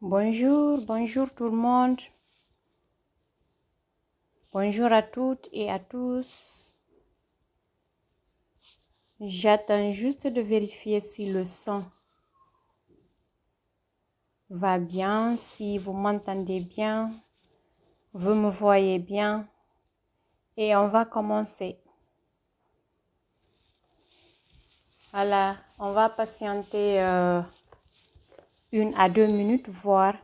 Bonjour tout le monde. Bonjour à toutes et à tous. J'attends juste de vérifier si le son va bien, si vous m'entendez bien, vous me voyez bien. Et on va commencer. Voilà, on va patienter 1 à 2 minutes, voir.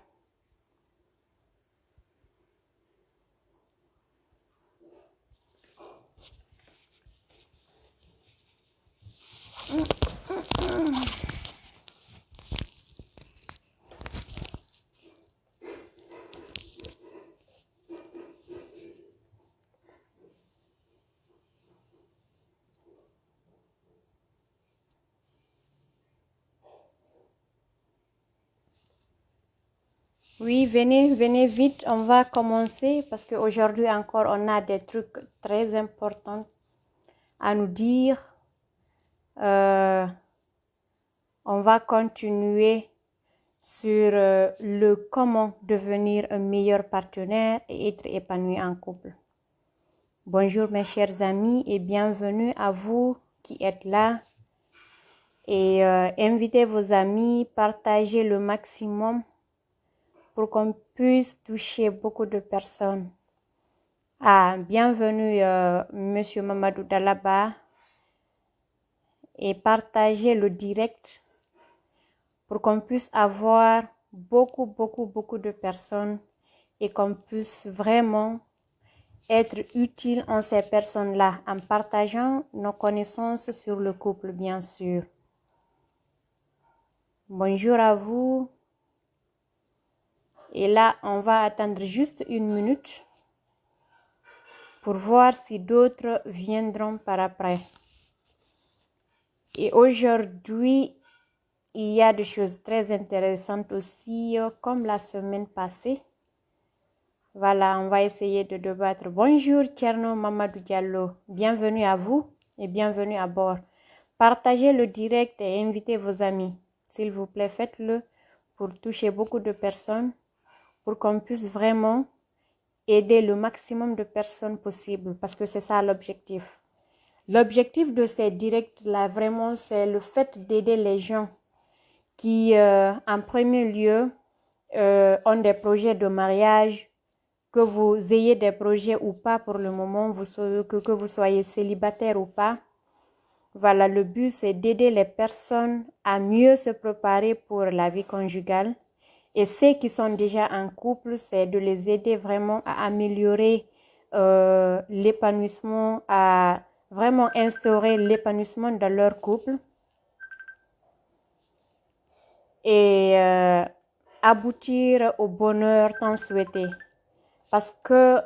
Oui, venez vite, on va commencer parce qu'aujourd'hui encore, on a des trucs très importants à nous dire. On va continuer sur le comment devenir un meilleur partenaire et être épanoui en couple. Bonjour mes chers amis et bienvenue à vous qui êtes là. Et invitez vos amis, partagez le maximum pour qu'on puisse toucher beaucoup de personnes. Bienvenue Monsieur Mamadou Dalaba et partagez le direct pour qu'on puisse avoir beaucoup de personnes et qu'on puisse vraiment être utile en ces personnes-là en partageant nos connaissances sur le couple, bien sûr. Bonjour à vous. Et là, on va attendre juste 1 minute pour voir si d'autres viendront par après. Et aujourd'hui, il y a des choses très intéressantes aussi, comme la semaine passée. Voilà, on va essayer de débattre. Bonjour Tcherno Mamadou Diallo, bienvenue à vous et bienvenue à bord. Partagez le direct et invitez vos amis. S'il vous plaît, faites-le pour toucher beaucoup de personnes, pour qu'on puisse vraiment aider le maximum de personnes possible, parce que c'est ça l'objectif. L'objectif de ces directs-là, vraiment, c'est le fait d'aider les gens qui, en premier lieu, ont des projets de mariage, que vous ayez des projets ou pas pour le moment, que vous soyez célibataire ou pas. Voilà, le but, c'est d'aider les personnes à mieux se préparer pour la vie conjugale. Et ceux qui sont déjà en couple, c'est de les aider vraiment à améliorer l'épanouissement, à vraiment instaurer l'épanouissement dans leur couple et aboutir au bonheur tant souhaité. Parce que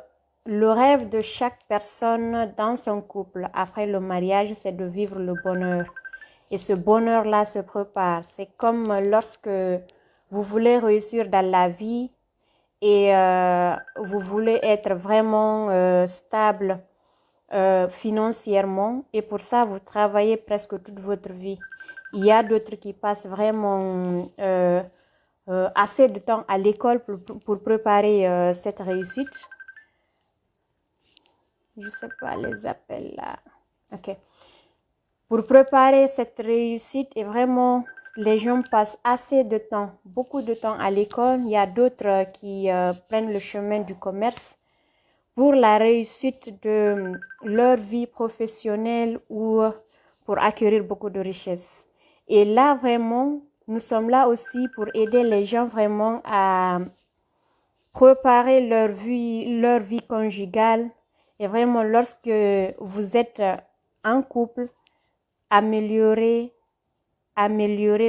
le rêve de chaque personne dans son couple après le mariage, c'est de vivre le bonheur. Et ce bonheur-là se prépare. C'est comme lorsque vous voulez réussir dans la vie et vous voulez être vraiment stable financièrement. Et pour ça, vous travaillez presque toute votre vie. Il y a d'autres qui passent vraiment assez de temps à l'école pour préparer cette réussite. Je sais pas les appels là. Ok. Pour préparer cette réussite et vraiment, les gens passent assez de temps, beaucoup de temps à l'école. Il y a d'autres qui prennent le chemin du commerce pour la réussite de leur vie professionnelle ou pour acquérir beaucoup de richesses. Et là, vraiment, nous sommes là aussi pour aider les gens vraiment à préparer leur vie conjugale. Et vraiment, lorsque vous êtes en couple, améliorer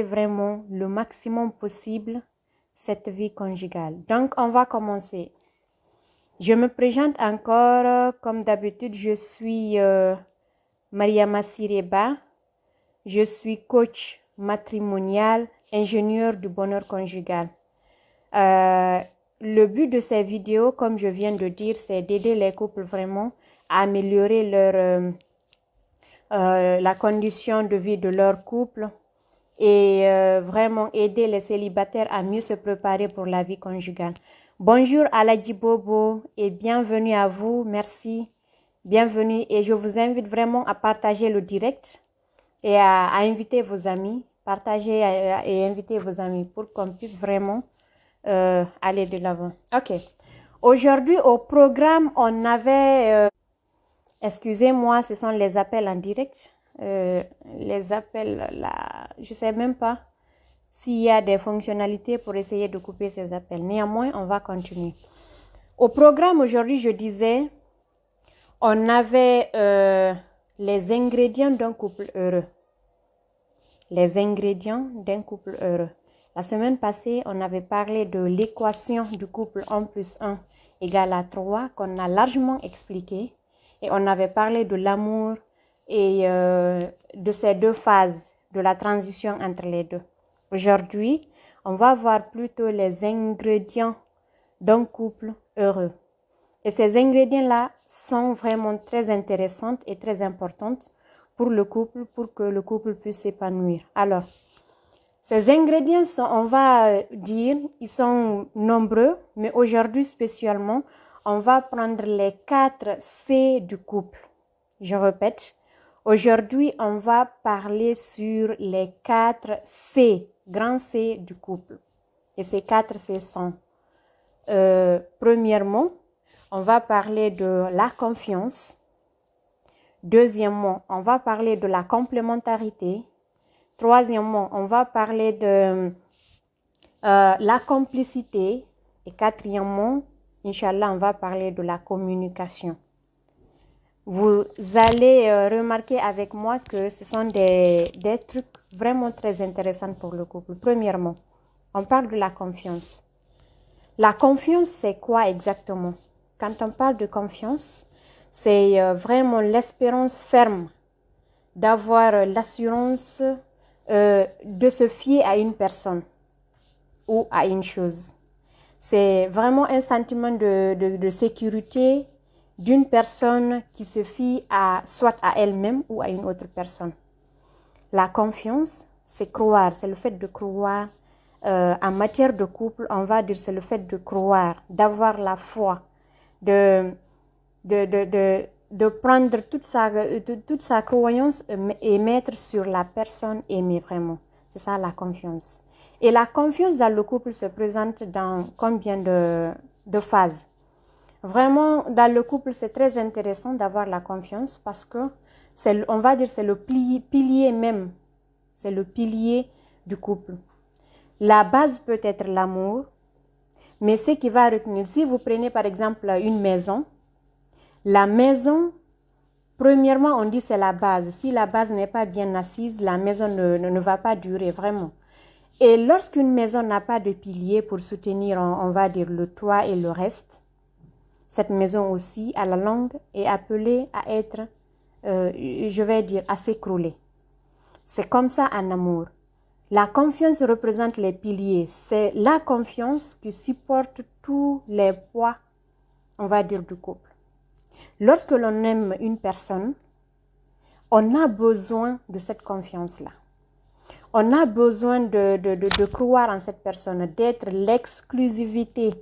vraiment le maximum possible cette vie conjugale. Donc, on va commencer. Je me présente encore, comme d'habitude, je suis Mariama Sireba. Je suis coach matrimonial, ingénieur du bonheur conjugal. Le but de ces vidéos, comme je viens de dire, c'est d'aider les couples vraiment à améliorer la condition de vie de leur couple et vraiment aider les célibataires à mieux se préparer pour la vie conjugale. Bonjour Aladji Bobo et bienvenue à vous, merci, bienvenue et je vous invite vraiment à partager le direct et à inviter vos amis, partager et inviter vos amis pour qu'on puisse vraiment aller de l'avant. Ok, aujourd'hui au programme on avait, excusez-moi, ce sont les appels en direct. Les appels là, je sais même pas s'il y a des fonctionnalités pour essayer de couper ces appels. Néanmoins, on va continuer. Au programme aujourd'hui, je disais, on avait les ingrédients d'un couple heureux. Les ingrédients d'un couple heureux. La semaine passée, on avait parlé de l'équation du couple 1 plus 1 égale à 3 qu'on a largement expliqué. Et on avait parlé de l'amour et de ces deux phases, de la transition entre les deux. Aujourd'hui, on va voir plutôt les ingrédients d'un couple heureux. Et ces ingrédients-là sont vraiment très intéressants et très importants pour le couple, pour que le couple puisse s'épanouir. Alors, ces ingrédients on va dire, ils sont nombreux, mais aujourd'hui spécialement, on va prendre les 4 C du couple. Je répète, aujourd'hui, on va parler sur les 4 C, grands C du couple. Et ces 4 C sont, premièrement, on va parler de la confiance. Deuxièmement, on va parler de la complémentarité. Troisièmement, on va parler de la complicité. Et quatrièmement, Inch'Allah, on va parler de la communication. Vous allez remarquer avec moi que ce sont des trucs vraiment très intéressants pour le couple. Premièrement, on parle de la confiance. La confiance, c'est quoi exactement? Quand on parle de confiance, c'est vraiment l'espérance ferme d'avoir l'assurance de se fier à une personne ou à une chose. C'est vraiment un sentiment de sécurité d'une personne qui se fie soit à elle-même ou à une autre personne. La confiance, c'est croire, c'est le fait de croire. En matière de couple, on va dire c'est le fait de croire, d'avoir la foi, de prendre toute sa croyance et mettre sur la personne aimée vraiment. C'est ça la confiance. Et la confiance dans le couple se présente dans combien de phases? Vraiment, dans le couple, c'est très intéressant d'avoir la confiance parce que on va dire c'est le pilier même. C'est le pilier du couple. La base peut être l'amour, mais ce qui va retenir, si vous prenez par exemple une maison, la maison, premièrement, on dit c'est la base. Si la base n'est pas bien assise, la maison ne va pas durer vraiment. Et lorsqu'une maison n'a pas de pilier pour soutenir, on va dire, le toit et le reste, cette maison aussi, à la longue, est appelée à être, je vais dire, à s'écrouler. C'est comme ça en amour. La confiance représente les piliers. C'est la confiance qui supporte tous les poids, on va dire, du couple. Lorsque l'on aime une personne, on a besoin de cette confiance-là. On a besoin de croire en cette personne, d'être l'exclusivité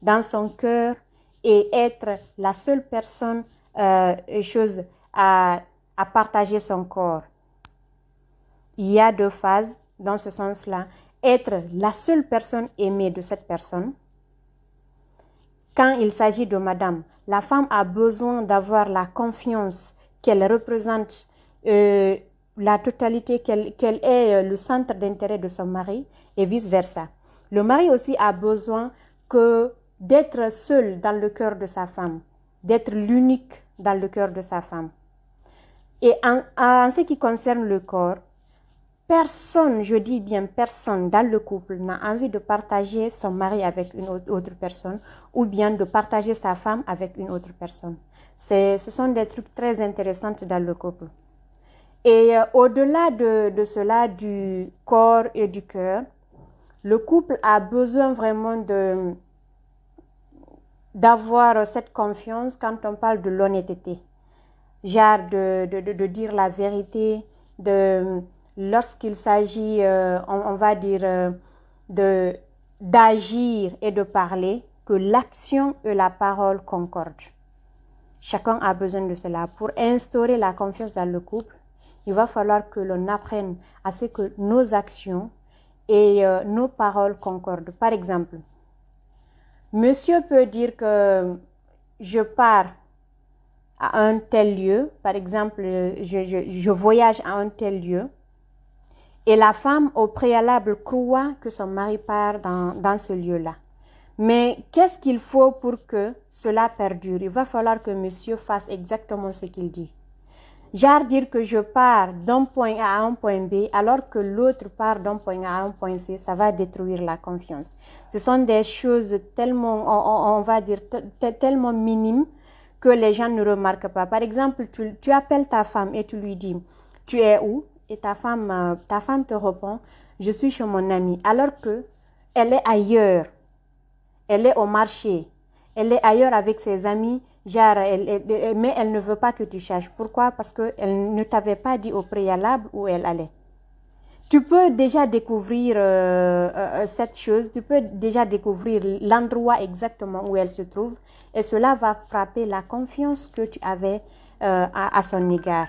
dans son cœur et être la seule personne à partager son corps. Il y a 2 phases dans ce sens-là. Être la seule personne aimée de cette personne. Quand il s'agit de madame, la femme a besoin d'avoir la confiance qu'elle représente la totalité, qu'elle est le centre d'intérêt de son mari et vice-versa. Le mari aussi a besoin d'être seul dans le cœur de sa femme, d'être l'unique dans le cœur de sa femme. Et en ce qui concerne le corps, personne, je dis bien personne dans le couple n'a envie de partager son mari avec une autre personne ou bien de partager sa femme avec une autre personne. Ce sont des trucs très intéressants dans le couple. Et au-delà de cela, du corps et du cœur, le couple a besoin vraiment d'avoir cette confiance quand on parle de l'honnêteté. Genre de dire la vérité, lorsqu'il s'agit, on va dire, d'agir et de parler, que l'action et la parole concordent. Chacun a besoin de cela. Pour instaurer la confiance dans le couple, il va falloir que l'on apprenne à ce que nos actions et nos paroles concordent. Par exemple, monsieur peut dire que je pars à un tel lieu, par exemple, je voyage à un tel lieu, et la femme au préalable croit que son mari part dans ce lieu-là. Mais qu'est-ce qu'il faut pour que cela perdure? Il va falloir que monsieur fasse exactement ce qu'il dit. Genre dire que je pars d'un point A à un point B alors que l'autre part d'un point A à un point C, ça va détruire la confiance. Ce sont des choses tellement, on va dire, tellement minimes que les gens ne remarquent pas. Par exemple, tu appelles ta femme et tu lui dis, tu es où? Et ta femme te répond, je suis chez mon ami, alors que elle est ailleurs. Elle est au marché, elle est ailleurs avec ses amis, genre, mais elle ne veut pas que tu cherches. Pourquoi? Parce qu'elle ne t'avait pas dit au préalable où elle allait. Tu peux déjà découvrir cette chose, tu peux déjà découvrir l'endroit exactement où elle se trouve et cela va frapper la confiance que tu avais à son égard.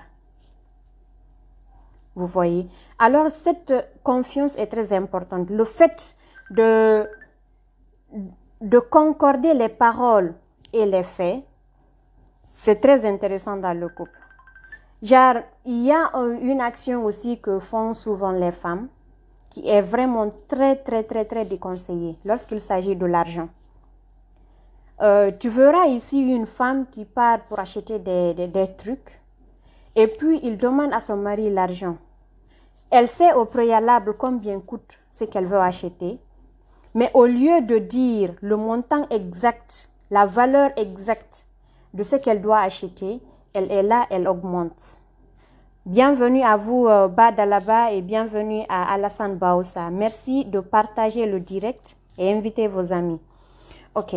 Vous voyez? Alors, cette confiance est très importante. Le fait de concorder les paroles et les faits, c'est très intéressant dans le couple. Genre, il y a une action aussi que font souvent les femmes qui est vraiment très déconseillée lorsqu'il s'agit de l'argent. Tu verras ici une femme qui part pour acheter des trucs et puis il demande à son mari l'argent. Elle sait au préalable combien coûte ce qu'elle veut acheter. Mais au lieu de dire le montant exact, la valeur exacte de ce qu'elle doit acheter, elle est là, elle augmente. Bienvenue à vous, Badalaba, et bienvenue à Alassane Baoussa. Merci de partager le direct et inviter vos amis. Ok.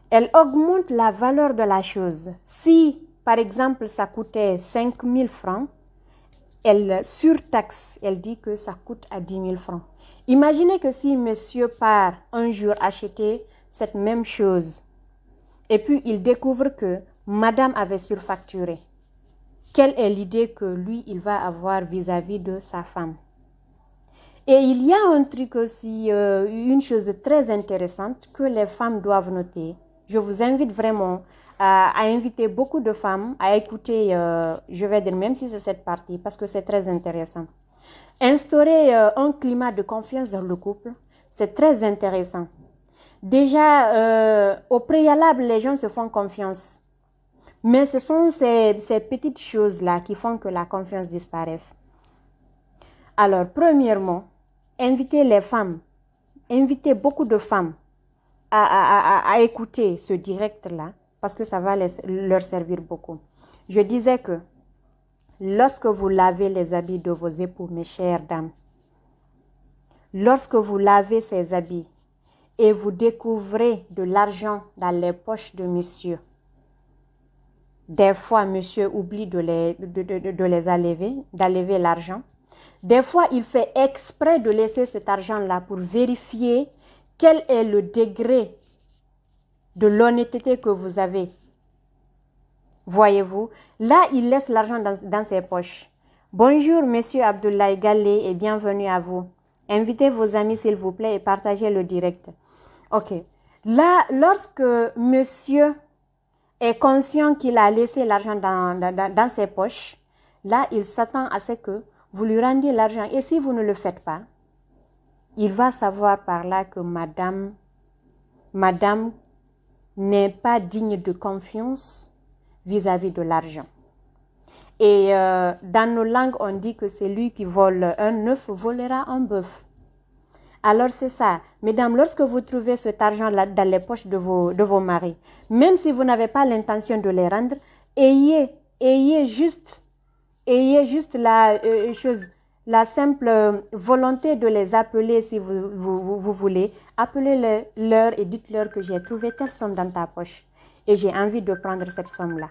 Elle augmente la valeur de la chose. Si, par exemple, ça coûtait 5 000 francs, elle surtaxe, elle dit que ça coûte à 10 000 francs. Imaginez que si monsieur part un jour acheter cette même chose et puis il découvre que madame avait surfacturé. Quelle est l'idée que lui, il va avoir vis-à-vis de sa femme? Et il y a un truc aussi, une chose très intéressante que les femmes doivent noter. Je vous invite vraiment à inviter beaucoup de femmes à écouter, je vais dire même si c'est cette partie, parce que c'est très intéressant. Instaurer un climat de confiance dans le couple, c'est très intéressant. Déjà, au préalable, les gens se font confiance. Mais ce sont ces petites choses-là qui font que la confiance disparaisse. Alors, premièrement, invitez les femmes, invitez beaucoup de femmes à écouter ce direct-là, parce que ça va leur servir beaucoup. Je disais que lorsque vous lavez les habits de vos époux, mes chères dames, lorsque vous lavez ces habits et vous découvrez de l'argent dans les poches de monsieur, des fois monsieur oublie de les enlever l'argent. Des fois il fait exprès de laisser cet argent-là pour vérifier quel est le degré de l'honnêteté que vous avez. Voyez-vous, là, il laisse l'argent dans ses poches. Bonjour, monsieur Abdoulaye Gallé, et bienvenue à vous. Invitez vos amis, s'il vous plaît, et partagez le direct. Ok. Là, lorsque monsieur est conscient qu'il a laissé l'argent dans ses poches, là, il s'attend à ce que vous lui rendiez l'argent. Et si vous ne le faites pas, il va savoir par là que madame n'est pas digne de confiance vis-à-vis de l'argent. Et dans nos langues, on dit que celui qui vole un œuf volera un bœuf. Alors c'est ça. Mesdames, lorsque vous trouvez cet argent-là dans les poches de vos maris, même si vous n'avez pas l'intention de les rendre, ayez juste la simple volonté de les appeler si vous voulez. Appelez-leur et dites-leur que j'ai trouvé telle somme dans ta poche et j'ai envie de prendre cette somme-là.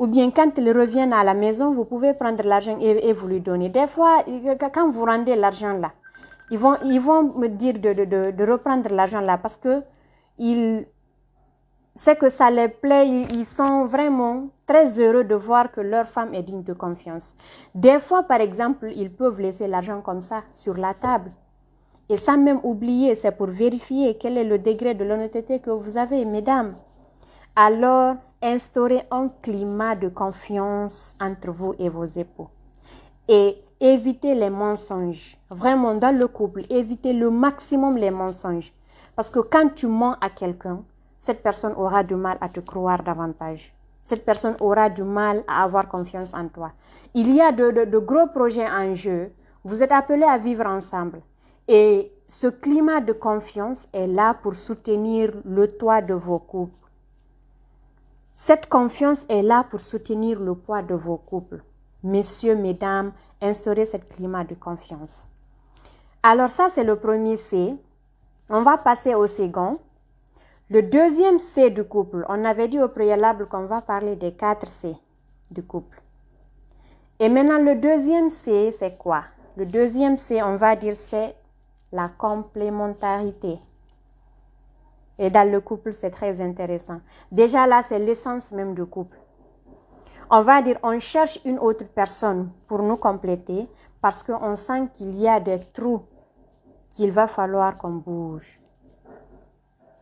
Ou bien quand ils reviennent à la maison, vous pouvez prendre l'argent et vous lui donner. Des fois, quand vous rendez l'argent là, ils vont me dire de reprendre l'argent là parce que c'est que ça les plaît, ils sont vraiment très heureux de voir que leur femme est digne de confiance. Des fois, par exemple, ils peuvent laisser l'argent comme ça sur la table. Et sans même oublier, c'est pour vérifier quel est le degré de l'honnêteté que vous avez, mesdames. Alors, instaurez un climat de confiance entre vous et vos époux. Et évitez les mensonges. Vraiment, dans le couple, évitez le maximum les mensonges. Parce que quand tu mens à quelqu'un, cette personne aura du mal à te croire davantage. Cette personne aura du mal à avoir confiance en toi. Il y a de gros projets en jeu. Vous êtes appelés à vivre ensemble. Et ce climat de confiance est là pour soutenir le toit de vos couples. Cette confiance est là pour soutenir le poids de vos couples. Messieurs, mesdames, instaurez ce climat de confiance. Alors ça, c'est le premier C. On va passer au second. Le deuxième C du couple, on avait dit au préalable qu'on va parler des 4 C du couple. Et maintenant, le deuxième C, c'est quoi? Le deuxième C, on va dire, c'est la complémentarité. Et dans le couple, c'est très intéressant. Déjà là, c'est l'essence même du couple. On va dire, on cherche une autre personne pour nous compléter parce qu'on sent qu'il y a des trous qu'il va falloir qu'on bouge.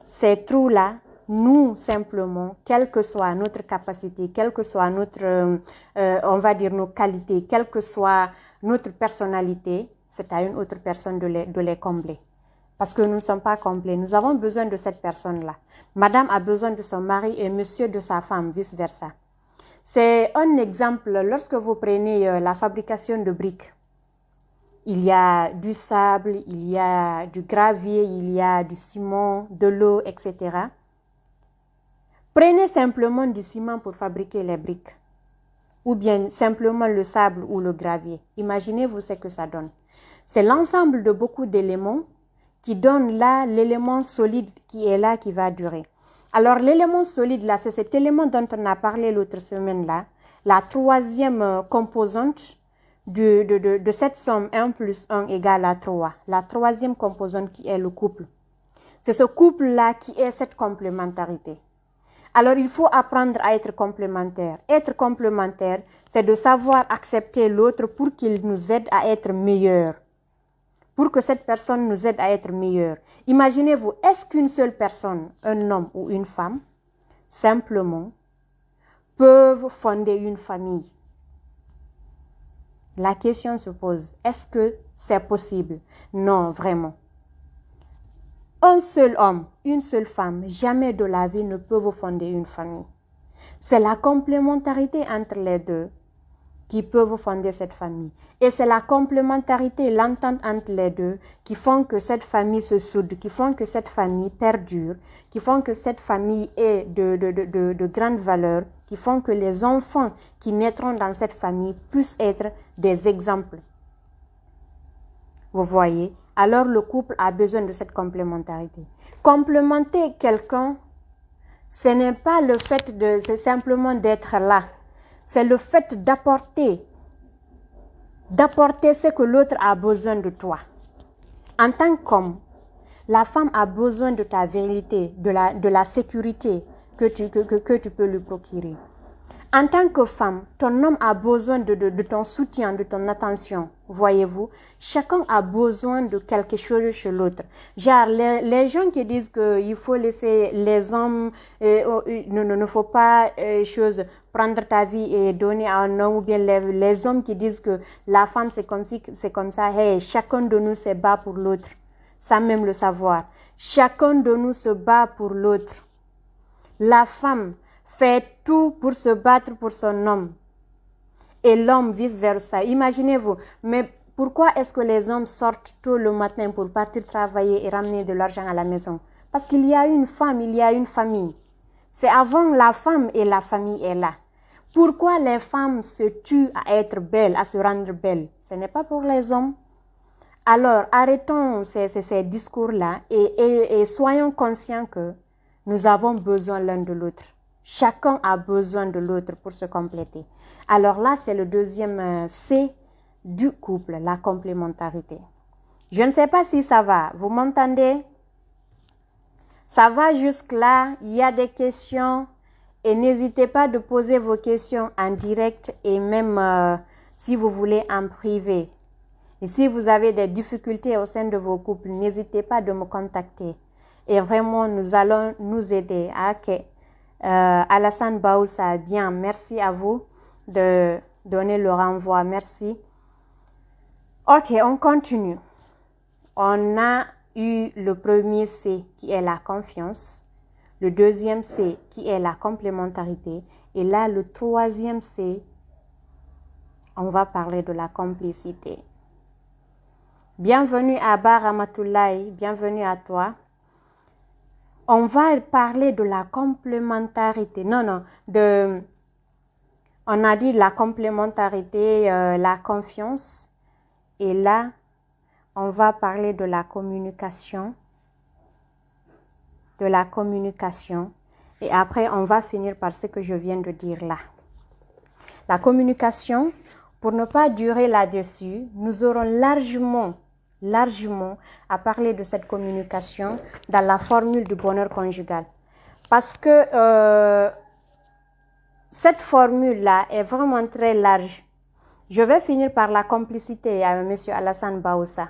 Ces trous-là, nous, simplement, quelle que soit notre capacité, quelle que soit notre, on va dire, nos qualités, quelle que soit notre personnalité, c'est à une autre personne de les combler. Parce que nous ne sommes pas complets. Nous avons besoin de cette personne-là. Madame a besoin de son mari et monsieur de sa femme, vice-versa. C'est un exemple lorsque vous prenez la fabrication de briques. Il y a du sable, il y a du gravier, il y a du ciment, de l'eau, etc. Prenez simplement du ciment pour fabriquer les briques. Ou bien simplement le sable ou le gravier. Imaginez-vous ce que ça donne. C'est l'ensemble de beaucoup d'éléments qui donne là l'élément solide qui est là, qui va durer. Alors l'élément solide là, c'est cet élément dont on a parlé l'autre semaine là, la troisième composante de cette somme 1 plus 1 égale à 3. La troisième composante qui est le couple. C'est ce couple-là qui est cette complémentarité. Alors il faut apprendre à être complémentaire. Être complémentaire, c'est de savoir accepter l'autre pour qu'il nous aide à être meilleurs. Pour que cette personne nous aide à être meilleurs. Imaginez-vous, est-ce qu'une seule personne, un homme ou une femme, simplement, peuvent fonder une famille? La question se pose, est-ce que c'est possible? Non, vraiment. Un seul homme, une seule femme, jamais de la vie ne peuvent fonder une famille. C'est la complémentarité entre les deux qui peuvent fonder cette famille. Et c'est la complémentarité, l'entente entre les deux qui font que cette famille se soude, qui font que cette famille perdure, qui font que cette famille ait de grandes valeurs, qui font que les enfants qui naîtront dans cette famille puissent être des exemples. Vous voyez? Alors le couple a besoin de cette complémentarité. Complémenter quelqu'un, ce n'est pas le fait de, c'est simplement d'être là. C'est le fait d'apporter ce que l'autre a besoin de toi. En tant qu'homme, la femme a besoin de ta vérité, de la sécurité que tu peux lui procurer. En tant que femme, ton homme a besoin de ton soutien, de ton attention. Voyez-vous, chacun a besoin de quelque chose chez l'autre. Genre, les gens qui disent qu'il faut laisser les hommes, ne faut pas prendre ta vie et donner à un homme, ou bien les hommes qui disent que la femme c'est comme ça, hey, chacun de nous se bat pour l'autre, sans même le savoir. Chacun de nous se bat pour l'autre. La femme fait tout pour se battre pour son homme. Et l'homme vice-versa. Imaginez-vous, mais pourquoi est-ce que les hommes sortent tôt le matin pour partir travailler et ramener de l'argent à la maison? Parce qu'il y a une femme, il y a une famille. C'est avant la femme et la famille est là. Pourquoi les femmes se tuent à être belles, à se rendre belles? Ce n'est pas pour les hommes. Alors, arrêtons ces discours-là et soyons conscients que nous avons besoin l'un de l'autre. Chacun a besoin de l'autre pour se compléter. Alors là, c'est le deuxième C du couple, la complémentarité. Je ne sais pas si ça va. Vous m'entendez? Ça va jusque-là? Il y a des questions? Et n'hésitez pas de poser vos questions en direct et même si vous voulez en privé. Et si vous avez des difficultés au sein de vos couples, n'hésitez pas de me contacter. Et vraiment, nous allons nous aider. Ok. Alassane Baoussa, bien. Merci à vous de donner le renvoi. Merci. Ok, on continue. On a eu le premier C qui est la confiance. Le deuxième C qui est la complémentarité. Et là, le troisième C, on va parler de la complicité. Bienvenue à Baramatoulaye, bienvenue à toi. On va parler de la complémentarité. On a dit la complémentarité, la confiance. Et là, on va parler de la communication. Et après, on va finir par ce que je viens de dire là. La communication, pour ne pas durer là-dessus, nous aurons largement à parler de cette communication dans la formule du bonheur conjugal. Parce que cette formule-là est vraiment très large. Je vais finir par la complicité avec M. Alassane Baoussa.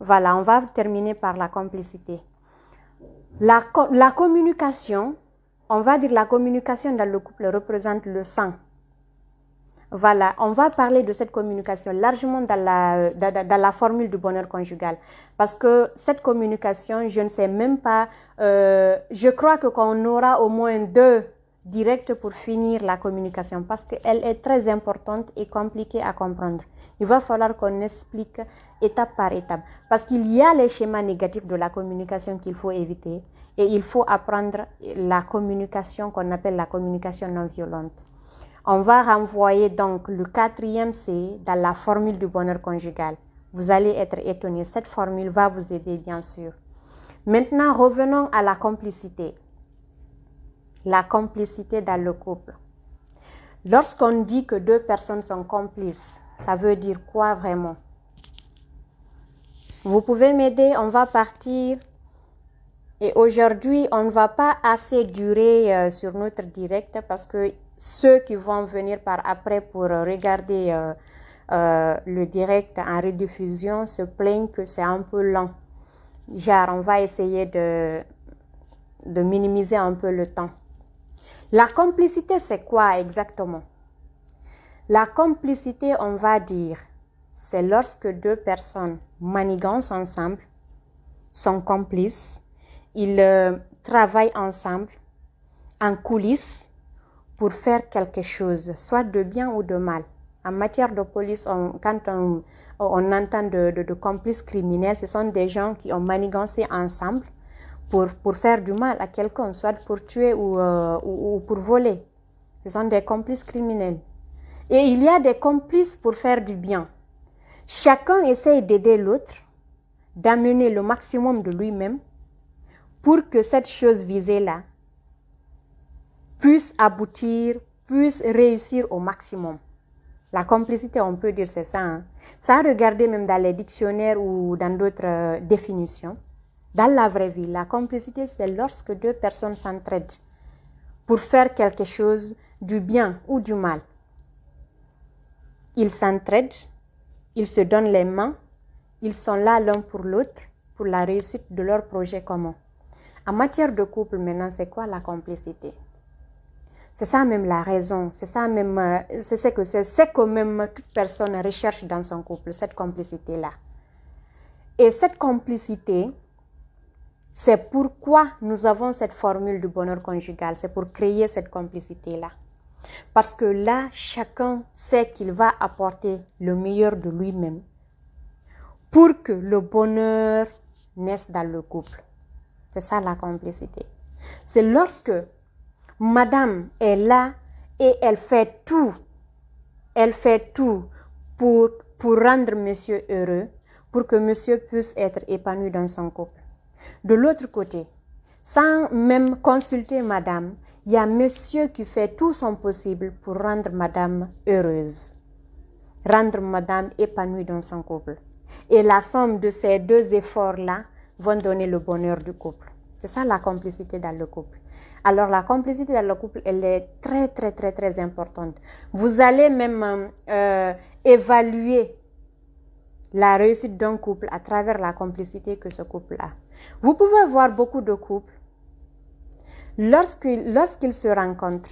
Voilà, on va terminer par la complicité. La communication, on va dire la communication dans le couple représente le sang. Voilà, on va parler de cette communication largement dans la formule du bonheur conjugal. Parce que cette communication, je ne sais même pas, je crois qu'on aura au moins 2 directs pour finir la communication parce qu'elle est très importante et compliquée à comprendre. Il va falloir qu'on explique étape par étape. Parce qu'il y a les schémas négatifs de la communication qu'il faut éviter et il faut apprendre la communication qu'on appelle la communication non violente. On va renvoyer donc le 4e C dans la formule du bonheur conjugal. Vous allez être étonnés. Cette formule va vous aider, bien sûr. Maintenant, revenons à la complicité. La complicité dans le couple. Lorsqu'on dit que 2 personnes sont complices, ça veut dire quoi vraiment? Vous pouvez m'aider? On va partir. Et aujourd'hui, on ne va pas assez durer sur notre direct parce que ceux qui vont venir par après pour regarder le direct en rediffusion se plaignent que c'est un peu lent. Genre, on va essayer de minimiser un peu le temps. La complicité, c'est quoi exactement? La complicité, on va dire, c'est lorsque 2 personnes manigancent ensemble, sont complices, ils travaillent ensemble en coulisses pour faire quelque chose, soit de bien ou de mal. En matière de police, quand on entend de complices criminels, ce sont des gens qui ont manigancé ensemble pour faire du mal à quelqu'un, soit pour tuer ou pour voler. Ce sont des complices criminels. Et il y a des complices pour faire du bien. Chacun essaye d'aider l'autre, d'amener le maximum de lui-même pour que cette chose visée-là puisse aboutir, puisse réussir au maximum. La complicité, on peut dire c'est ça. Hein? Ça, regardez même dans les dictionnaires ou dans d'autres définitions. Dans la vraie vie, la complicité, c'est lorsque 2 personnes s'entraident pour faire quelque chose du bien ou du mal. Ils s'entraident, ils se donnent les mains, ils sont là l'un pour l'autre pour la réussite de leur projet commun. En matière de couple, maintenant, c'est quoi la complicité? C'est ça même la raison, c'est ça même, c'est ce que même toute personne recherche dans son couple, cette complicité-là. Et cette complicité, c'est pourquoi nous avons cette formule du bonheur conjugal, c'est pour créer cette complicité-là. Parce que là, chacun sait qu'il va apporter le meilleur de lui-même pour que le bonheur naisse dans le couple. C'est ça la complicité. C'est lorsque madame est là et elle fait tout pour rendre monsieur heureux, pour que monsieur puisse être épanoui dans son couple. De l'autre côté, sans même consulter madame, il y a monsieur qui fait tout son possible pour rendre madame heureuse, rendre madame épanouie dans son couple. Et la somme de ces deux efforts-là vont donner le bonheur du couple. C'est ça la complicité dans le couple. Alors la complicité dans le couple, elle est très, très, très, très importante. Vous allez même évaluer la réussite d'un couple à travers la complicité que ce couple a. Vous pouvez voir beaucoup de couples, lorsqu'ils se rencontrent,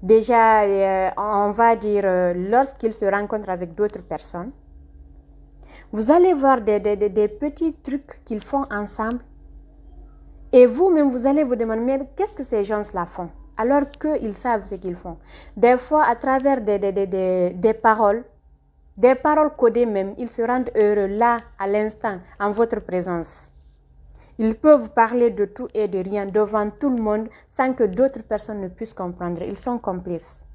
déjà, on va dire, lorsqu'ils se rencontrent avec d'autres personnes, vous allez voir des petits trucs qu'ils font ensemble. Et vous-même, vous allez vous demander, mais qu'est-ce que ces gens-là font? Alors qu'ils savent ce qu'ils font. Des fois, à travers des paroles codées même, ils se rendent heureux là, à l'instant, en votre présence. Ils peuvent parler de tout et de rien devant tout le monde sans que d'autres personnes ne puissent comprendre. Ils sont complices.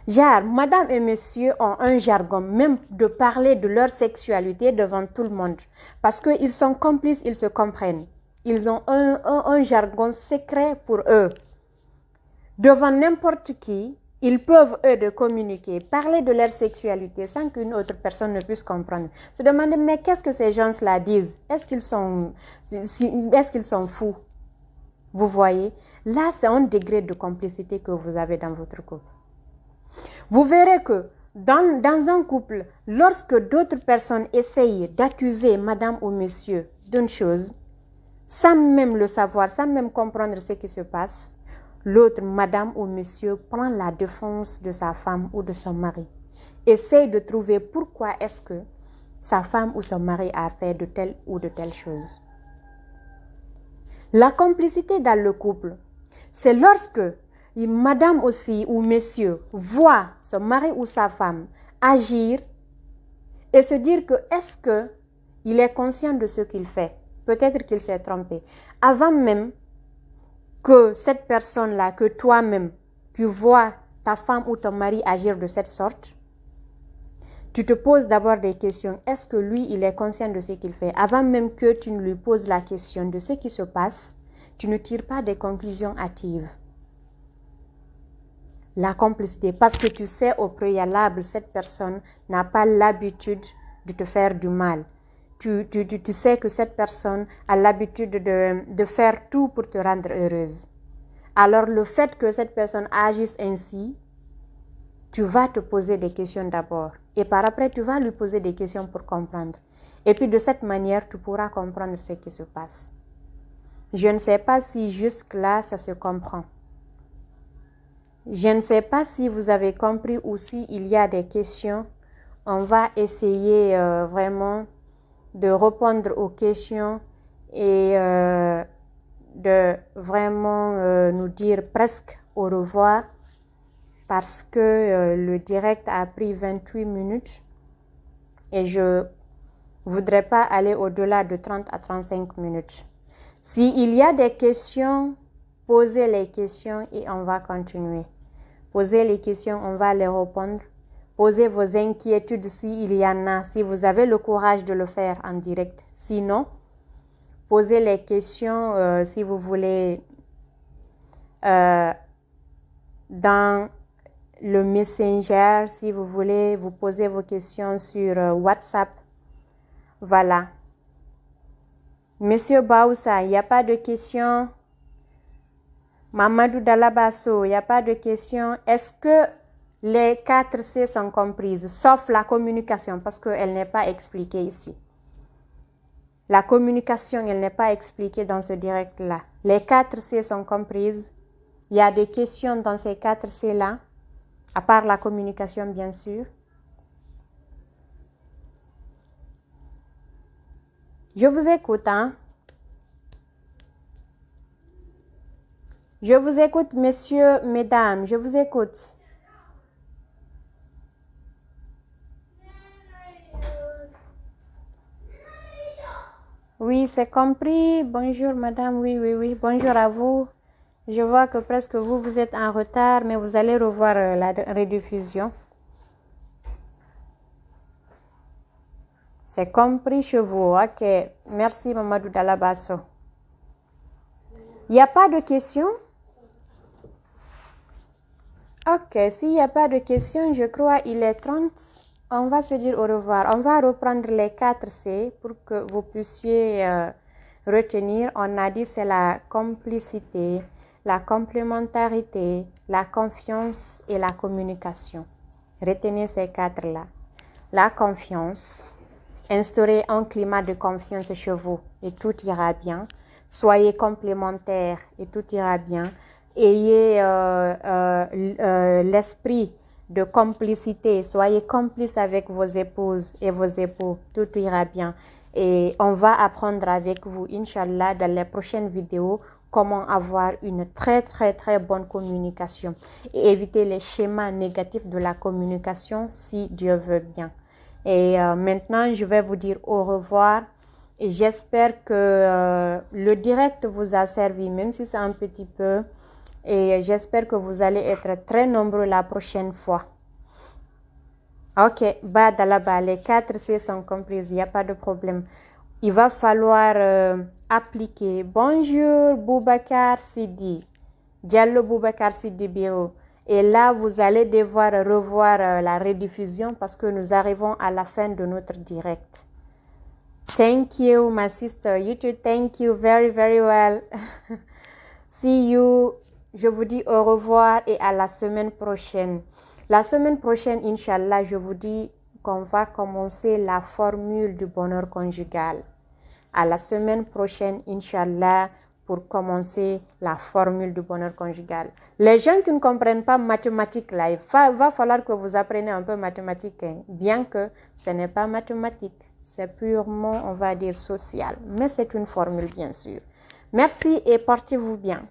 Genre, madame et monsieur ont un jargon, même de parler de leur sexualité devant tout le monde. Parce qu'ils sont complices, ils se comprennent. Ils ont un jargon secret pour eux. Devant n'importe qui, ils peuvent, eux, de communiquer, parler de leur sexualité sans qu'une autre personne ne puisse comprendre. Se demander, mais qu'est-ce que ces gens-là disent? Est-ce qu'ils sont fous? Vous voyez? Là, c'est un degré de complicité que vous avez dans votre couple. Vous verrez que dans un couple, lorsque d'autres personnes essayent d'accuser madame ou monsieur d'une chose, sans même le savoir, sans même comprendre ce qui se passe, l'autre, madame ou monsieur, prend la défense de sa femme ou de son mari. Essaye de trouver pourquoi est-ce que sa femme ou son mari a fait de telle ou de telle chose. La complicité dans le couple, c'est lorsque madame aussi ou monsieur voit son mari ou sa femme agir et se dire que est-ce qu'il est conscient de ce qu'il fait. Peut-être qu'il s'est trompé. Avant même que cette personne-là, que toi-même, tu vois ta femme ou ton mari agir de cette sorte, tu te poses d'abord des questions. Est-ce que lui, il est conscient de ce qu'il fait? Avant même que tu ne lui poses la question de ce qui se passe, tu ne tires pas des conclusions hâtives. La complicité, parce que tu sais au préalable, cette personne n'a pas l'habitude de te faire du mal. Tu sais que cette personne a l'habitude de faire tout pour te rendre heureuse. Alors le fait que cette personne agisse ainsi, tu vas te poser des questions d'abord. Et par après, tu vas lui poser des questions pour comprendre. Et puis de cette manière, tu pourras comprendre ce qui se passe. Je ne sais pas si jusque-là, ça se comprend. Je ne sais pas si vous avez compris ou s'il y a des questions. On va essayer vraiment de répondre aux questions et de vraiment nous dire presque au revoir parce que le direct a pris 28 minutes et je ne voudrais pas aller au-delà de 30 à 35 minutes. S'il y a des questions, posez les questions et on va continuer. Posez les questions, on va les répondre. Posez vos inquiétudes s'il y en a, si vous avez le courage de le faire en direct. Sinon, posez les questions si vous voulez dans le Messenger, si vous voulez, vous posez vos questions sur WhatsApp. Voilà. Monsieur Baoussa, il n'y a pas de questions. Mamadou Dalabasso, il n'y a pas de questions. Est-ce que les 4 C sont comprises, sauf la communication, parce qu'elle n'est pas expliquée ici. La communication, elle n'est pas expliquée dans ce direct-là. Les 4 C sont comprises. Il y a des questions dans ces 4 C-là, à part la communication, bien sûr. Je vous écoute, hein. Je vous écoute, messieurs, mesdames, je vous écoute. Oui, c'est compris. Bonjour, madame. Oui. Bonjour à vous. Je vois que presque vous êtes en retard, mais vous allez revoir la rediffusion. C'est compris chez vous. Ok. Merci, Mamadou Dalabasso. Il n'y a pas de questions? Ok, s'il n'y a pas de questions, je crois il est 30. On va se dire au revoir. On va reprendre les 4 C pour que vous puissiez retenir. On a dit c'est la complicité, la complémentarité, la confiance et la communication. Retenez ces 4-là. La confiance. Instaurez un climat de confiance chez vous et tout ira bien. Soyez complémentaires et tout ira bien. Ayez l'esprit de complicité. Soyez complices avec vos épouses et vos époux. Tout ira bien. Et on va apprendre avec vous, Inch'Allah, dans les prochaines vidéos, comment avoir une très bonne communication et éviter les schémas négatifs de la communication si Dieu veut bien. Et maintenant, je vais vous dire au revoir. Et j'espère que le direct vous a servi, même si c'est un petit peu. Et j'espère que vous allez être très nombreux la prochaine fois. Ok, là-bas, les 4 C sont comprises, il n'y a pas de problème. Il va falloir appliquer. Bonjour Boubacar Sidi. Diallo Boubacar Sidi Biro. Et là, vous allez devoir revoir la rediffusion parce que nous arrivons à la fin de notre direct. Thank you, my sister. You too, thank you very well. See you. Je vous dis au revoir et à la semaine prochaine. La semaine prochaine, Inch'Allah, je vous dis qu'on va commencer la formule du bonheur conjugal. À la semaine prochaine, Inch'Allah, pour commencer la formule du bonheur conjugal. Les gens qui ne comprennent pas mathématiques, là, il va falloir que vous appreniez un peu mathématiques, hein, bien que ce n'est pas mathématique. C'est purement, on va dire, social. Mais c'est une formule, bien sûr. Merci et portez-vous bien.